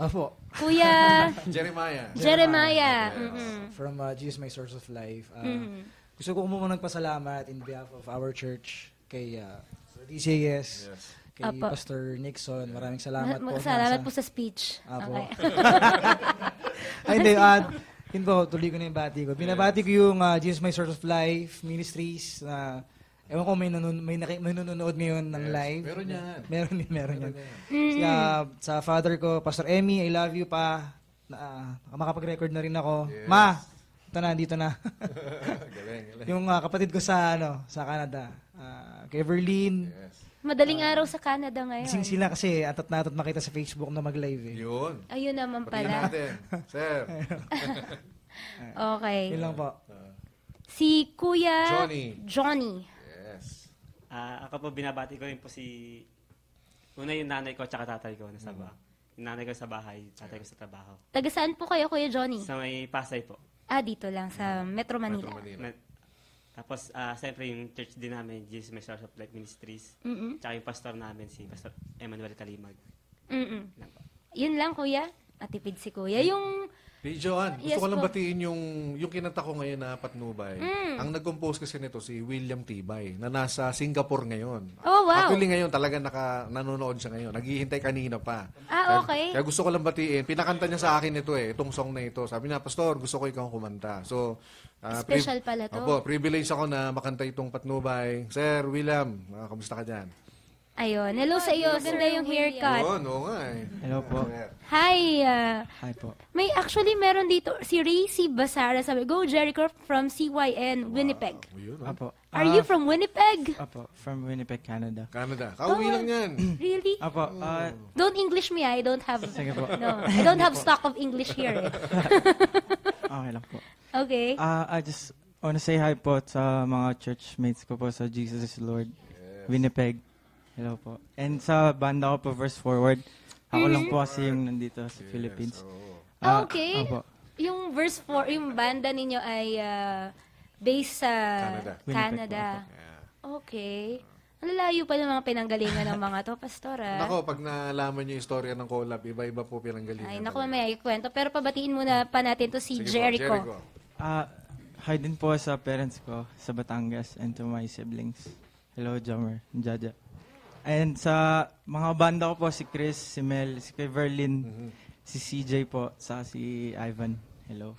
Opo. Kuya Jeremiah. From Jesus My Source of Life. Gusto ko muna nagpasalamat in behalf of our church kay DCAS, kay Pastor Nixon. Maraming salamat po. Salamat po sa speech. Okay. Ay, hindi. Yun po, tuloy ko na yung bati ko. Binabati ko yung Jesus My Source of Life Ministries na ewan ko may nanonood ngayon ng live. Meron yan. Sa father ko, Pastor Emmy, I love you pa. Makapag-record na rin ako. Yes. Ma, dito na. Galing. Yung kapatid ko sa Canada. Kay Everlyn. Yes. Madaling araw sa Canada ngayon. Gising sila kasi atat makita sa Facebook na mag-live eh. Yun. Ayun naman pala. Natin. Sir. Okay. Yun lang po. Si Kuya Johnny. Yes. Ako po, binabati ko rin po una yung nanay ko at tatay ko nasa bahay. Yung nanay ko sa bahay, tatay ko sa trabaho. Taga saan po kayo, Kuya Johnny? Sa may Pasay po. Dito lang, sa Metro Manila. Tapos, siyempre yung church din namin, Jesus My Source of Life Ministries. Tsaka yung pastor namin, si Pastor Emmanuel Kalimag. Yun lang, Kuya. Atipid si Kuya. Yung... Joan, gusto ko lang batiin yung kinanta ko ngayon na Patnubay. Ang nag-compose kasi nito si William Tibay na nasa Singapore ngayon. Oh, wow. Actually ngayon talaga nanonood siya ngayon. Naghihintay kanina pa. Okay. Kaya gusto ko lang batiin. Pinakanta niya sa akin ito itong song na ito. Sabi niya, Pastor, gusto ko ikaw kumanta. So, special pala to. Opo, privilege ako na makanta itong Patnubay. Sir, William, kamusta ka dyan? Ayun. Hello sa iyo. Ganda yung haircut. Oo nga eh. Hello po. Hi. Hi po. Meron dito, si Racy Basara, sabi, Go Jericho from CYN, Winnipeg. Apo. Are you from Winnipeg? Apo, from Winnipeg, Canada. Kauwi lang yan. Really? Apo. Don't English me, I don't have, Sige po. I don't have stock of English here. Okay lang po. Okay. I just want to say hi po sa mga church mates ko po sa Jesus is Lord, Winnipeg. Hello po. And sa banda ko po, Verse Forward, ako lang po kasi yung nandito sa Philippines. Okay. Yung Verse 4, yung banda ninyo ay based sa Canada. Okay. Ang lalayo pa ng mga pinanggalingan ng mga to, Pastora. Nako, pag nalaman niyo yung istorya ng collab, iba-iba po pinanggalingan. Ay, naku, may ikwento. Pero pabatiin muna pa natin to si Jericho. Hi din po sa parents ko sa Batangas and to my siblings. Hello, Jomer, Jaja. And sa mga banda ko po, si Chris, si Mel, si Verlin, si CJ po, sa si Ivan. Hello.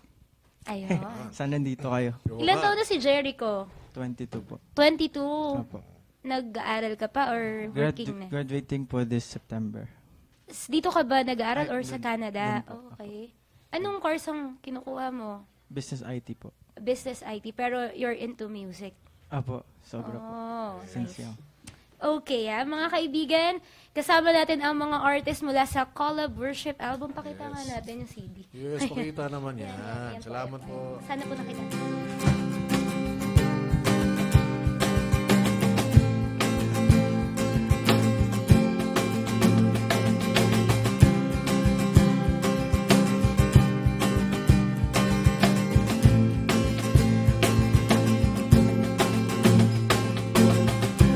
Ayun. Saan nandito kayo? Ilan taon na si Jericho? 22 po. 22? Opo. Nag-aaral ka pa or working na? Graduating po this September. Dito ka ba nag-aaral or sa Canada? Okay. Anong course ang kinukuha mo? Business IT po. Business IT, pero you're into music? Apo, sobra po. Since young. Okay, mga kaibigan, kasama natin ang mga artists mula sa Collab Worship Album. Pakita nga natin yung CD. Yes, pakita naman yan. Salamat po. Sana po nakita.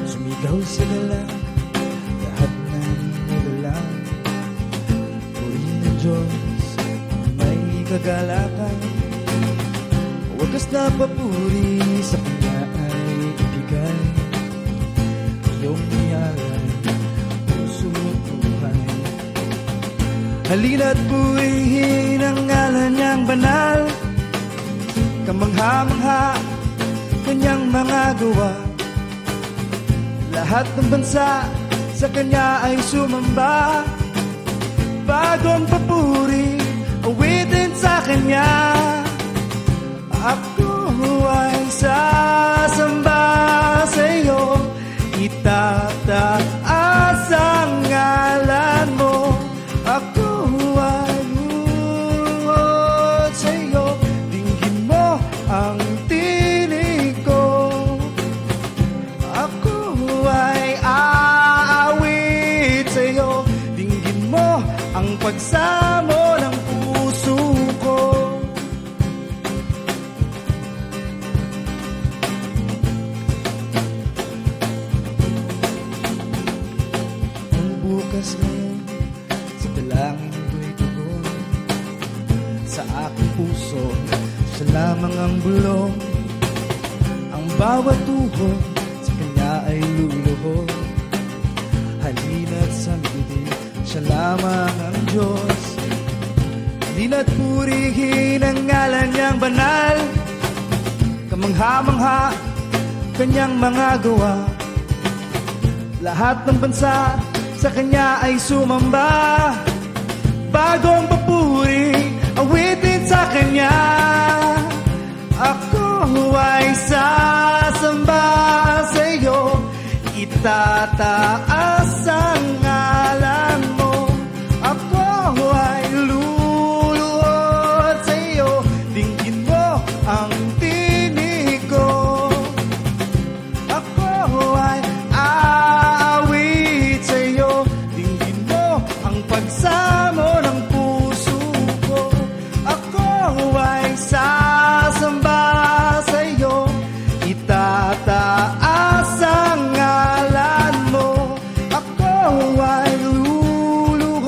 Sumigaw sa galang, lahat na nilalang. Purihin ng Diyos, may kagalakan. Wagas na papuri sa Kanya ay ibigay. Iyong niyalan, puso at buhay. Halina't purihin ang ngalan niyang banal. Kamangha-mangha, Kanyang mga gawa. Lahat ng bansa sa Kanya ay sumamba. Bagong papuri, awitin sa Kanya. Ako ay sasamba sa iyo, itataas ang ngalan mo. Ako ay lumuhod sa iyo, dinggin mo ang tinig ko. Ako ay aawit sa iyo, dinggin mo ang pagsamo ng puso ko. Ang bukas ngayon sa dalangin ko'y tugon. aking puso. Siya lamang ang bulong, ang bawat tuhod sa kanya ay luluhod. Halina't sambitin, siya lamang ang Diyos. Halina't purihin ang ngalan niyang banal. Kamangha-mangha kanyang mga gawa. Lahat ng bansa sa kanya ay sumamba. Bagong papuri, awitin sa kanya. Ako ay sasamba sa iyo, itataas ang ngalan mo. Ako ay luluhod sa iyo, dinggin mo ang tinig ko. Ako ay aawit sa iyo, dinggin mo ang pagsamo ng puso ko. Ako ay sasamba sa iyo, itataas ang ngalan mo. Ako ay luluhod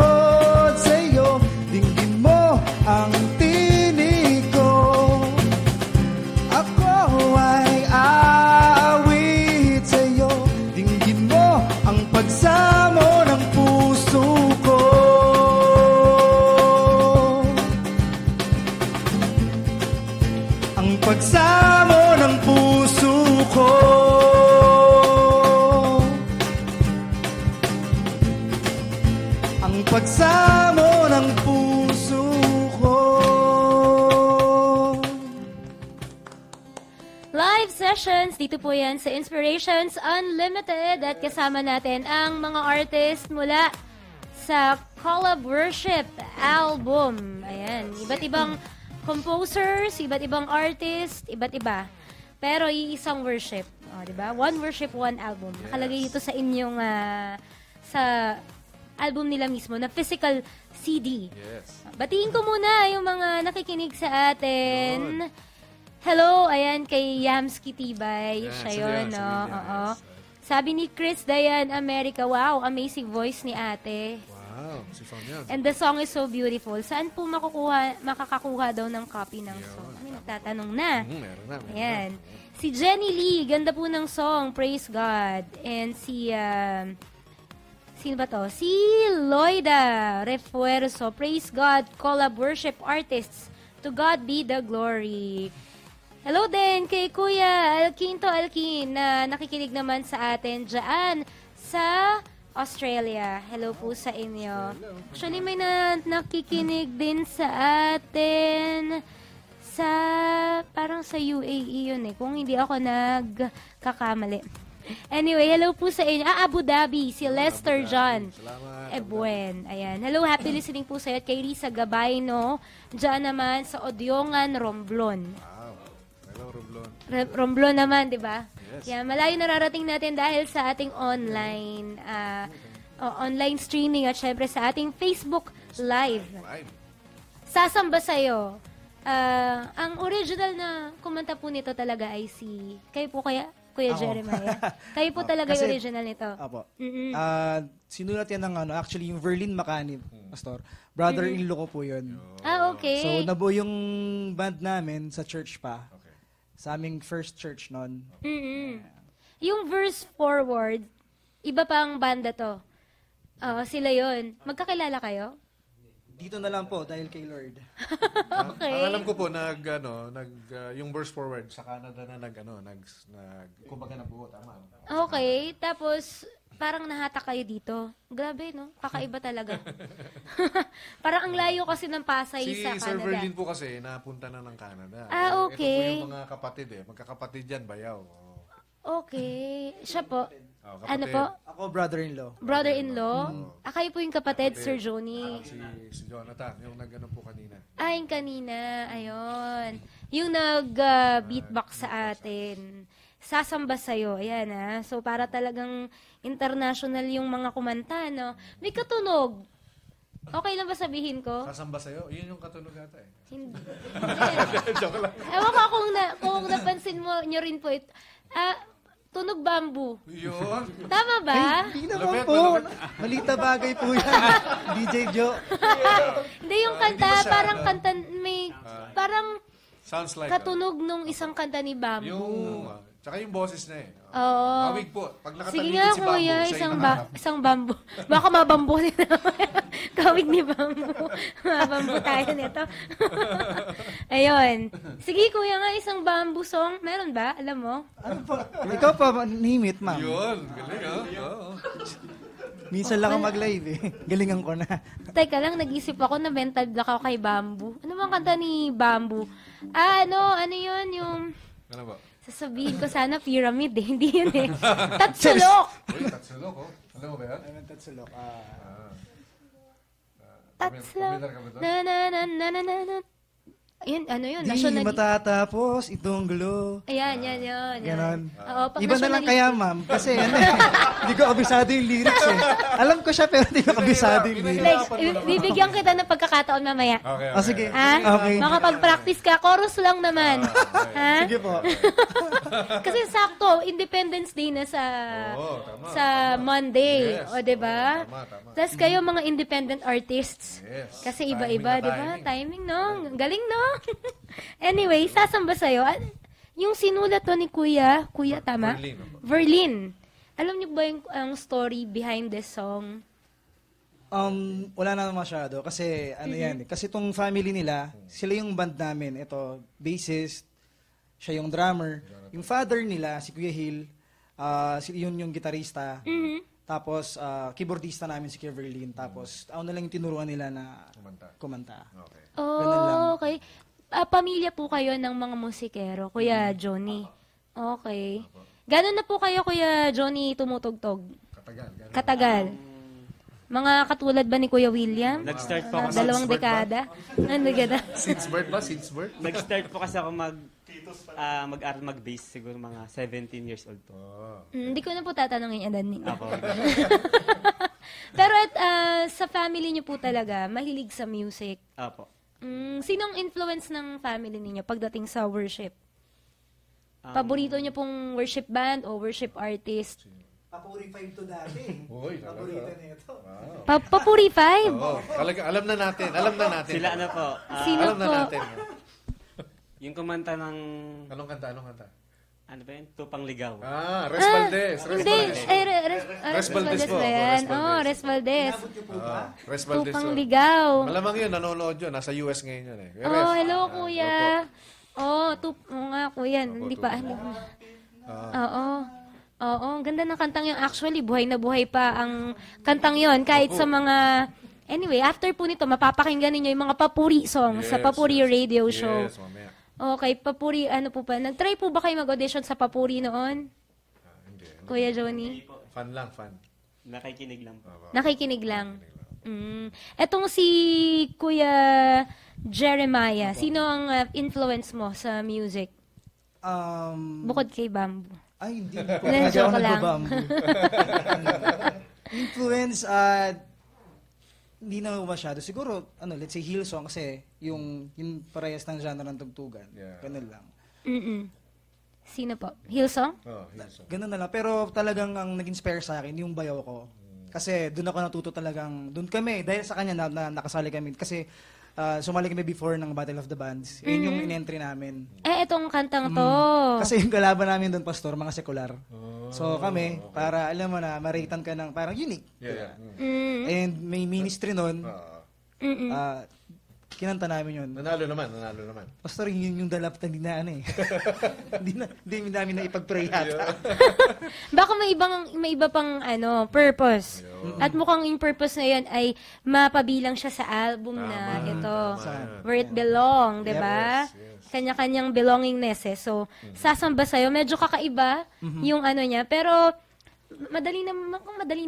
sa iyo, dinggin mo ang tinig ko. Ako ay aawit sa iyo, dinggin mo ang pagsamo ng puso ko. Ang pagsamo ng puso ko. Ang pagsamo ng puso ko. Live sessions, dito po yan sa Inspirations Unlimited at kasama natin ang mga artist mula sa Collab Worship album. Ayan, iba't ibang composers, iba't ibang artist, iba't iba. Pero iisang worship, di ba? One worship, one album. Nakalagay dito sa inyong sa album nila mismo na physical CD. Yes. Batiin ko muna yung mga nakikinig sa atin. Hello, ayan, kay Yamski Tibay. Yes, Siya si yun, William, no? yes. Oo. Sabi ni Chris Dayan America, wow, amazing voice ni ate. Wow, si Famian. And the song is so beautiful. Saan po makakakuha daw ng copy ng song? May nagtatanong na. Meron na. Ayan. Si Jenny Lee, ganda po ng song, Praise God. And si, sino ba to? Si Loida Refuerzo, Praise God, Collab Worship Artists. To God be the glory. Hello din kay Kuya Alquinto Alquin na nakikinig naman sa atin dyan sa Australia. Hello po sa inyo. Actually, may nakikinig din sa atin sa, parang sa UAE yun eh, kung hindi ako nagkakamali. Anyway, hello po sa inyo. Abu Dhabi, si Lester John. Salamat. Ebuen. Ayan. Hello, happy listening po sa iyo. Kay Risa Gabayno, dyan naman sa Odyongan, Romblon. Wow. Hello, Romblon. Romblon naman, di ba? Yes. Yan, malayo nararating natin dahil sa ating online online streaming at syempre sa ating Facebook Live. Live. Sasamba sa'yo. Ang original na kumanta po nito talaga ay si... Kayo po kaya? Kuya Ako. Jeremiah. Kayo po talaga yung Kasi- original nito. Apo. Mm-mm. Sinulat yan ng actually yung Verlin Macani, Pastor. Brother-in-law ko po yun. Okay. So, nabuo yung band namin sa church pa. Okay. Sa aming first church noon. Mm-mm. Yung verse forward, iba pang banda to. Sila yon. Magkakilala kayo? Dito na lang po dahil kay Lord. Okay. Ang alam ko po yung verse forward sa Canada na kumbaga na po, tama. Okay, tapos parang nahatak kayo dito. Grabe, no? Kakaiba talaga. Parang ang layo kasi ng Pasay Si sa Sir Canada. Verlin po kasi napunta na ng Canada. Ah, Ito po okay. yung mga kapatid magkakapatid yan, bayaw. Okay. Siya po. Kapatid. Ano po? Ako, brother-in-law. Brother-in-law? Kayo po yung kapatid, Sir Johnny. Si Jonathan, yung nag-ano po kanina. Yung kanina. Ayun. Yung nag-beatbox sa atin. Sasamba sa'yo. Ayan, So, para talagang international yung mga kumanta, no? May katunog. Okay lang ba sabihin ko? Sasamba sa'yo? Yun yung katunog ata eh. Hindi. Joke lang. Ewan ko kung napansin mo nyo rin po ito. Tunog bamboo. Yun. Tama ba? Hindi naman Malupit, po. malupit. Malita bagay po yan. DJ Joe. Hindi yung kanta, parang kanta, may parang Sounds like. katunog nung isang kanta ni Bamboo. Tsaka yung boses na eh. Oo. Awig po. Pag Sige nakatalikod nga, si Bamboo, kuya, siya isang, yung nakaharap. isang bamboo. Baka mabambo nila. Kawig ni Bamboo. Mabambo tayo nito. Ayun. Sige, kuya nga, isang bamboo song. Meron ba? Alam mo? Ano pa? Ikaw pa, name it, ma'am. Yun. Galing Oo. Minsan lang ako mag-live eh. Galingan ko na. Teka lang, nag-isip ako na mental block ako kay Bamboo. Ano bang kanta ni Bamboo? Ano yun, yung... Ano ba? Sasabihin ko sana pyramid eh. Hindi yun eh. Tatsulok! Uy, tatsulok oh. Alam mo ba yan? Ano tatsulok? Tatsulok. Familiar ka ba doon? Na na na na na na na. Ayun, ano yun? Di National... matatapos itong gulo. Ayan, yan. Ganon. Oo, pag Iba na lang nationality- kaya, ma'am. Kasi hindi ko kabisado yung lyrics eh. Alam ko siya pero hindi ko kabisado yung lyrics. Lex, bibigyan kita ng pagkakataon mamaya. Okay. Sige. Ha? Okay. Makapag-practice ka, chorus lang naman. Ha? Sige po. Kasi sakto, Independence Day na sa Tama. sa Monday. Yes. O, diba? Tama. Tapos kayo mga independent artists. Yes. Kasi iba-iba, Timing na diba? timing. Timing, no? Galing, no? Anyway, sasamba sa'yo. Yung sinulat to ni Kuya, tama? Verlin. Verlin. Alam niyo ba yung ang story behind this song? Wala na masyado kasi ano yan, kasi tong family nila, sila yung band namin. Ito, bassist, siya yung drummer. Yung father nila, si Kuya Hill, yun yung gitarista. Tapos keyboardista namin si Kuya Verlin. Tapos ako na lang yung tinuruan nila na kumanta. Okay. Ganun lang. Oh, okay. Pamilya po kayo ng mga musikero, Kuya Johnny. Okay. Gano'n na po kayo, Kuya Johnny, tumutugtog? Katagal. Mga katulad ba ni Kuya William? Nag-start po ako Dalawang dekada? Ano gada? Since birth ba? Since birth? Nag-start po kasi ako mag-art, mag-bass, siguro mga 17 years old po. Hindi ko na po tatanungin yung edad ninyo. Ako. Pero sa family niyo po talaga, mahilig sa music. Apo. Sinong influence ng family ninyo pagdating sa worship? Paborito niyo pong worship band o worship artist? Papuri 5 to dati. Uy, Paborito nito. Papuri 5? Oo. Talaga, alam na natin. Sila ano po? Sino Alam na po? natin. Yung kumanta ng, Anong kanta? ano ba yun? Tupang Ligaw. Res Valdez. Hindi. Res Valdez po. ba yan? Res Valdez. Oh, Res Valdez. Res Valdez. Tupang yun. Ligaw. Malamang yun, nanonood yun. Nasa US ngayon yun eh. Oh, hello, kuya. Oo nga, kuya. Hindi pa. Oo. Oo, ang ganda ng kantang yun. Actually, buhay na buhay pa ang kantang yon kahit sa mga... Anyway, after po nito, mapapakinggan ninyo yung mga papuri songs sa Papuri Radio Show. Yes, mamaya. Okay, papuri, ano po pa? Nag-try po ba kayo mag-audition sa papuri noon? Hindi. Kuya Johnny? Fun lang, fun. Nakikinig lang po. Nakikinig lang. Etong si Kuya Jeremiah, sino ang influence mo sa music? Bukod kay Bamboo. Ay, hindi ko. Hindi, joke Ako lang. nagbabamboo. Influence, hindi na masyado. Siguro, let's say Hillsong kasi yung parehas ng genre ng tugtugan. Yeah. Ganun lang. Sino po? Hillsong? Ganun na lang. Pero talagang ang nag-inspire sa akin, yung bayaw ko. Kasi doon ako natuto talagang, doon kami, dahil sa kanya na nakasali kami. Kasi sumali kami before ng Battle of the Bands. Yun yung in-entry namin. Itong kantang to. Kasi yung kalaban namin doon, pastor, mga sekular. So kami, para alam mo na, ma-ratean ka ng parang unique. Yeah. And may ministry noon, kinanta namin yun. Nanalo naman. Pastor, yun yung dalap na hindi na hindi namin na ipag-pray yata. Baka may iba pang purpose. At mukhang yung purpose na yun ay mapabilang siya sa album na ito. Where It Belong, di ba? Yes. Kanya-kanyang belongingness eh. So, sasamba sa'yo. Medyo kakaiba yung niya. Pero, madali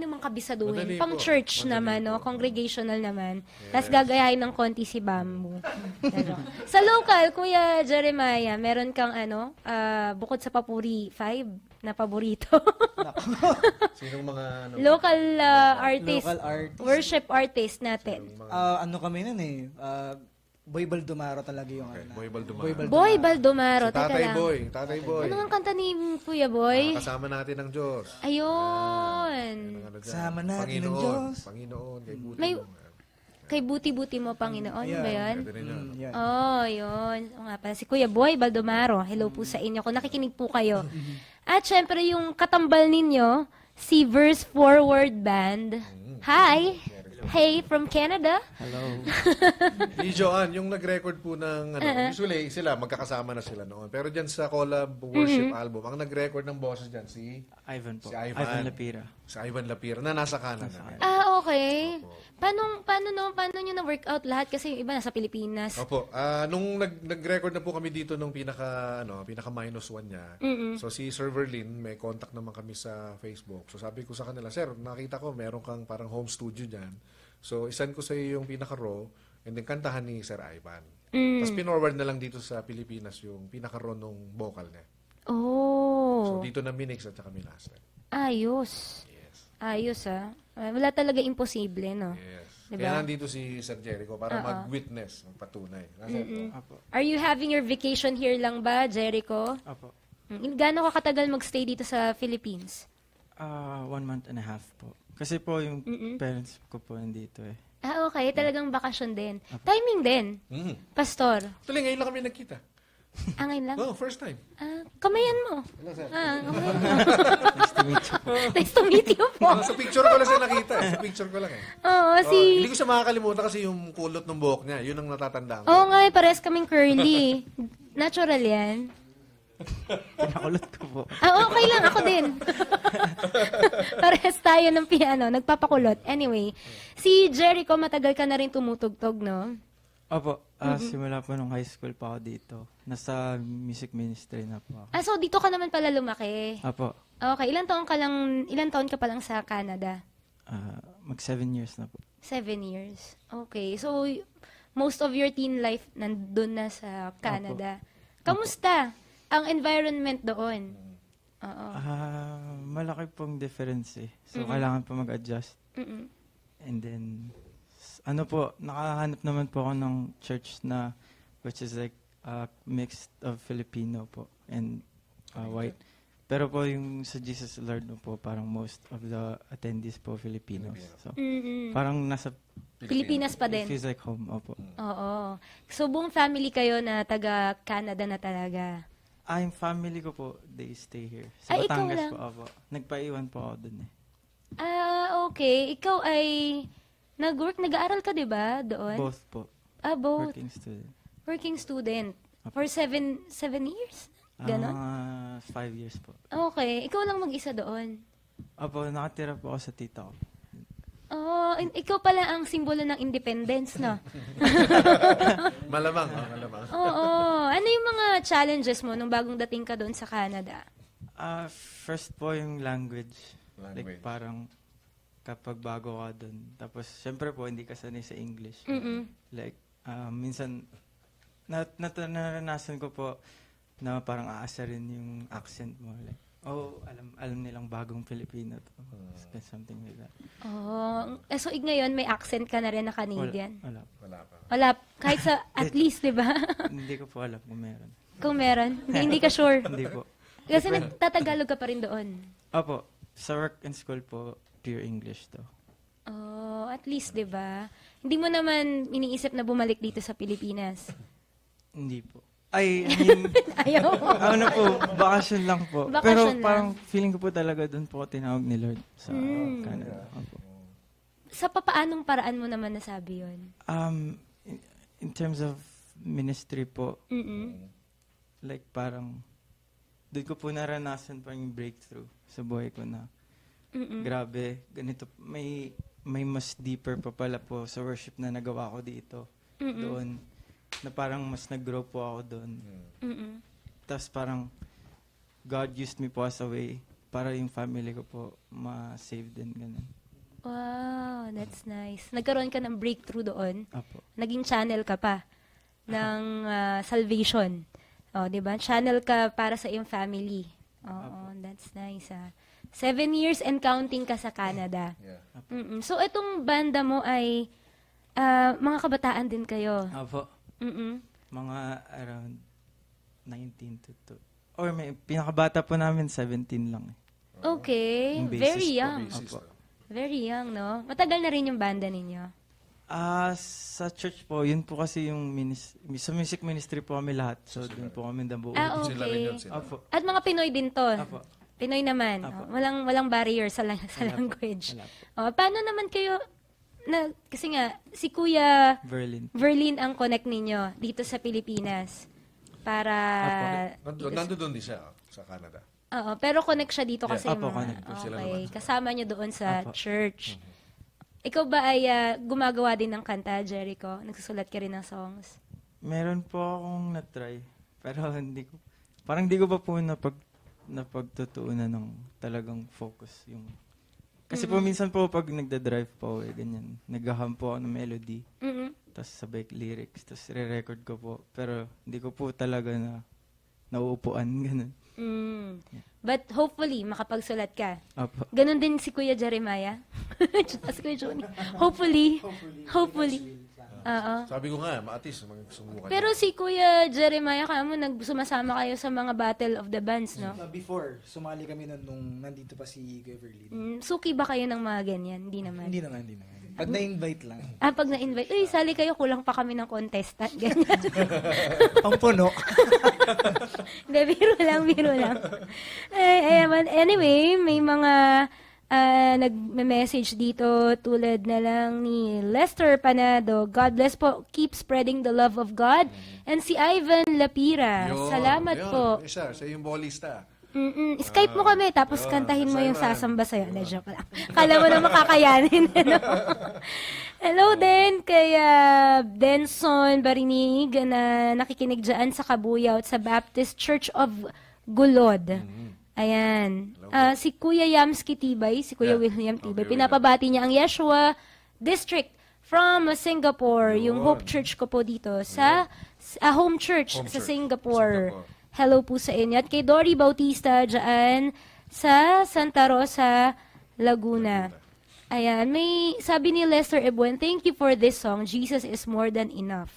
naman kabisaduhin. Madali Pang po. church naman, no? Congregational naman. Tapos gagayahin ng konti si Bamboo. Pero, sa local, Kuya Jeremiah, meron kang bukod sa Papuri 5 na paborito. Sinong mga Local artist. Local artist. Worship artist natin. Kami nun eh. Boy Baldomaro talaga yung Boy Baldomaro. Boy Baldomaro. Si Teka Tatay lang. Boy. Tatay Boy. Ano ang kanta ni Kuya Boy? Kasama natin ng Diyos. Ayun. Kasama natin ng Diyos. Panginoon. Kay Putin. May- Kay Buti-Buti Mo, Panginoon, Ayan. ba yun? Pwede rin yun. Yan. Oh, yun. O nga pala, si Kuya Boy Baldomaro. Hello po sa inyo. Kung nakikinig po kayo. At syempre, yung katambal ninyo, si Verse Forward Band. Hi! Hey, from Canada. Hello. Ni Joanne, yung nag-record po ng, usually sila, magkakasama na sila noon. Pero dyan sa collab worship album, ang nag-record ng boses dyan, si Ivan po. Si Ivan. Ivan Lapira. Ivan Lapira, na nasa Canada. Ah, okay. Paano nyo na-workout lahat? Kasi yung iba nasa Pilipinas. Opo. Nung nag-record na po kami dito nung pinaka -1 niya. So si Sir Verlin, may contact naman kami sa Facebook. So sabi ko sa kanila, "Sir, nakita ko meron kang parang home studio diyan. So isan ko sa iyo yung pinaka-raw and then kantahan ni Sir Ivan." Tapos pinorward na lang dito sa Pilipinas yung pinaka-raw nung vocal niya. Oh. So dito na minix at saka minaster. Ayos. Yes. Ayos, wala talaga imposible, no? Yes. Diba? Kaya nandito si Sir Jericho para mag-witness, magpatunay. Nasa ito. Apo. Are you having your vacation here lang ba, Jericho? Apo. Gaano ka katagal magstay dito sa Philippines? 1 month and a half po. Kasi po yung parents ko po nandito eh. Ah, okay. Talagang bakasyon din. Timing din, Pastor. Actually, ngayon lang kami nagkita. Ngayon lang. Oh, first time. Kamayan mo. Hello, sir. Kamayan mo. Nice to meet you po. Nice to meet you po. Sa picture ko lang siya nakita. Sa picture ko lang eh. Oo, Hindi ko siya makakalimutan kasi yung kulot ng buhok niya, yun ang natatandaan ko. Oo nga, pares kaming curly. Natural yan. Pinakulot ko po. Okay lang. Ako din. Pares tayo ng piano. Nagpapakulot. Anyway, si Jericho, matagal ka na rin tumutugtog, no? Opo. Simula po nung high school pa ako dito. Nasa music ministry na po ako. So dito ka naman pala lumaki. Apo. Okay, ilan taon ka pa lang sa Canada? Mag 7 years na po. 7 years. Okay, so most of your teen life nandun na sa Canada. Kamusta ang environment doon? Oo. Malaki pong difference eh. So, kailangan po mag-adjust. And then, nakahanap naman po ako ng church na, which is like, mixed of Filipino po and white. Pero po yung sa Jesus Lord po, parang most of the attendees po Filipinos. So, parang nasa Pilipinas pa din. it feels like home, opo. Oo. So buong family kayo na taga Canada na talaga. Yung family ko po, they stay here. Sa Ikaw Batangas lang? po, opo. Nagpaiwan po ako dun eh. Okay. Ikaw ay nag-aaral ka, di ba, doon? Both po. Both. Working student. Working student. For 7 years? Ganon? 5 years po. Okay. Ikaw lang mag-isa doon. Opo, nakatira po ako sa tita ko. Ikaw pala ang simbolo ng independence, no? Malamang, malamang. Oo. Ano yung mga challenges mo nung bagong dating ka doon sa Canada? First po yung language. Language. Like parang kapag bago ka doon. Tapos, syempre po, hindi ka sanay sa English. Like, minsan, naranasan ko po na parang aasarin yung accent mo. Like, alam nilang bagong Filipino to. Something like that. So ngayon may accent ka na rin na Canadian? Wala. Wala pa. Wala. Kahit sa, at least, di ba? Hindi ko po alam kung meron. Kung meron. Hindi ka sure. Hindi po. Kasi nagtatagalog ka pa rin doon. Opo. Sa work and school po, pure English to. At least, di ba? Hindi mo naman iniisip na bumalik dito sa Pilipinas. Hindi po. I mean, Ayaw mo. po, bakasyon lang po. Bakasyon Pero lang. parang feeling ko po talaga doon po tinawag ni Lord sa Canada. Opo. Sa papaanong paraan mo naman nasabi yun? In terms of ministry po, Mm-mm. like parang, doon ko po naranasan pa yung breakthrough sa buhay ko na, grabe, ganito, may mas deeper pa pala po sa worship na nagawa ko dito. Doon, na parang mas nag-grow po ako doon. Tapos parang, God used me po as a way para yung family ko po ma-save din, ganun. Wow, that's nice. Nagkaroon ka ng breakthrough doon. Apo. Naging channel ka pa ng salvation. Di ba? Channel ka para sa iyong family. That's nice. 7 years and counting ka sa Canada. Yeah. So, itong banda mo ay mga kabataan din kayo. Apo. Mga around 19 to or may pinakabata po namin 17 lang. Okay. Yung basis Very po, young. Basis, Opo. no? Very young, no? Matagal na rin yung banda ninyo. Sa church po, yun po kasi yung sa music ministry po kami lahat. So, dun po kami nabuo. Sila rin yun, Okay. sila. Opo. At mga Pinoy din to. Opo. Pinoy naman. Apo. Walang barrier sa language. Wala po. Paano naman kayo, kasi nga, si Kuya Berlin. Verlin ang connect ninyo dito sa Pilipinas. Para... Nandun din siya sa Canada. Oo, pero connect siya dito kasi Apo, mga... connect po sila Okay, naman. kasama nyo doon sa Apo. church. Ikaw ba ay gumagawa din ng kanta, Jericho? Nagsusulat ka rin ng songs? Meron po akong na-try. Pero parang hindi ko pa po napagtutuunan ng talagang focus. Kasi po minsan po pag nagda-drive po, ganyan, naghaham po ako ng melody, tapos sabay lyrics, tapos re-record ko po. Pero hindi ko po talaga nauupuan, ganun. But hopefully, makapagsulat ka. Apo. Ganon din si Kuya Jeremiah. Si Kuya Johnny. Hopefully. Oo. Sabi ko nga, maatis, subukan. Pero si Kuya Jeremiah, sumasama kayo sa mga Battle of the Bands, no? Before, sumali kami nung nandito pa si Kuya Verlin. Suki ba kayo ng mga ganyan? Hindi naman. Hindi naman. Pag na-invite lang. Pag na-invite, uy, sali kayo, kulang pa kami ng contestant. Ganyan. Pampuno. Hindi, biro lang. Anyway, may mga nag-message dito tulad na lang ni Lester Panado. God bless po. Keep spreading the love of God. And si Ivan Lapira. Salamat po. Siya yung ballista. Skype mo kami, tapos kantahin mo yung sasamba sa'yo. Na, joke lang. Kala mo na makakayanin. Ano? Hello din kay Denson Barinig na nakikinig dyan sa Kabuyao sa Baptist Church of Gulod. Ayan. Si Kuya Yamski Tibay, si Kuya William Tibay, pinapabati niya ang Yeshua District from Singapore, yung Hope Church ko po dito sa home church sa Singapore. Hello po sa inyo. At kay Dory Bautista dyan sa Santa Rosa, Laguna. Ayan, may sabi ni Lester Ebuen, thank you for this song, Jesus is more than enough.